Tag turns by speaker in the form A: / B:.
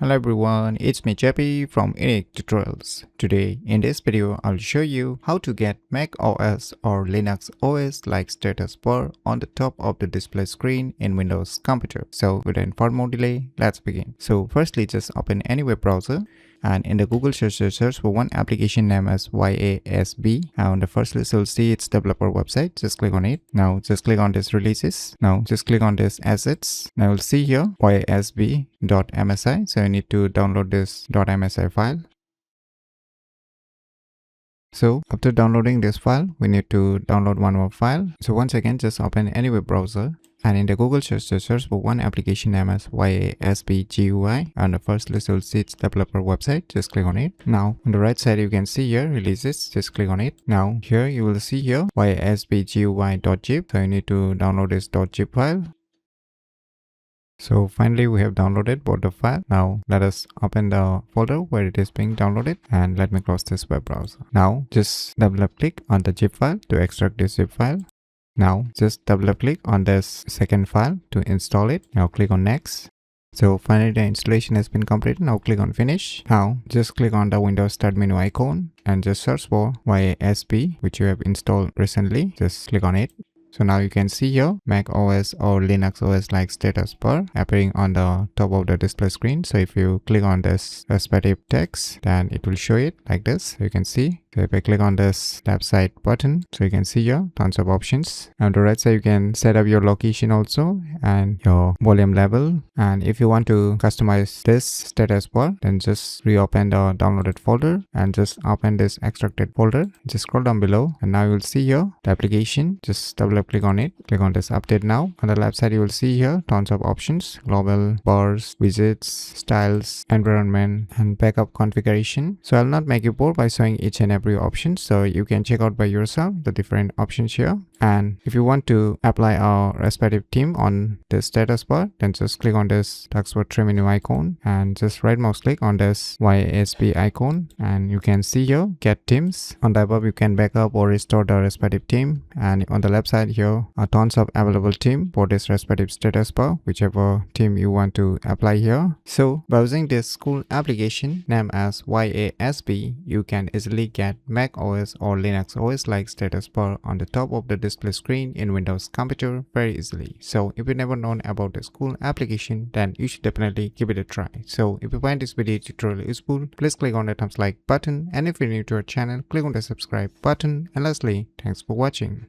A: Hello everyone, it's me JP from UniqueTutorials. Today in this video I'll show you how to get Mac OS or Linux OS like status bar on the top of the display screen in Windows computer. So without further delay, let's begin. So firstly, just open any web browser and in the Google search for one application name as YASB. And on the first list you'll see its developer website. Just click on it. Now just click on this releases. Now just click on this assets. Now you'll see here YASB.msi. So you need to download this .msi file. So after downloading this file, we need to download one more file. So once again, just open any web browser. And in the Google search for one application name as YASB GUI. On the first list, you'll see its developer website. Just click on it. Now, on the right side, you can see here releases. Just click on it. Now, here you will see here YASB GUI.zip. So you need to download this .zip file. So finally, we have downloaded both the file. Now let us open the folder where it is being downloaded and let me close this web browser. Now just double click on the zip file to extract this zip file. Now just double click on this second file to install it. Now click on next. So finally the installation has been completed. Now click on finish. Now just click on the Windows Start menu icon and just search for YASB which you have installed recently. Just click on it. So now you can see here Mac OS or Linux OS like status bar appearing on the top of the display screen. So if you click on this respective text, then it will show it like this. So you can see. So if I click on this left side button, so you can see here tons of options. On the right side, you can set up your location also and your volume level. And if you want to customize this status bar, then just reopen the downloaded folder and just open this extracted folder. Just scroll down below and now you'll see here the application. Just double click on it. Click on this update now. On the left side, you will see here tons of options: global, bars, widgets, styles, environment, and backup configuration. So I'll not make you bored by showing each and every option, so you can check out by yourself the different options here. And if you want to apply our respective theme on the status bar, then just click on this taskbar tray menu icon and just right mouse click on this YASB icon and you can see here get themes. On the above you can backup or restore the respective theme, and on the left side here are tons of available theme for this respective status bar, whichever theme you want to apply here. So by using this cool application named as YASB, you can easily get Mac OS or Linux OS like status bar on the top of the display screen in Windows computer very easily. So if you never known about this cool application, then you should definitely give it a try. So if you find this video tutorial useful, please click on the thumbs like button, and if you're new to our channel, click on the subscribe button, and lastly, thanks for watching.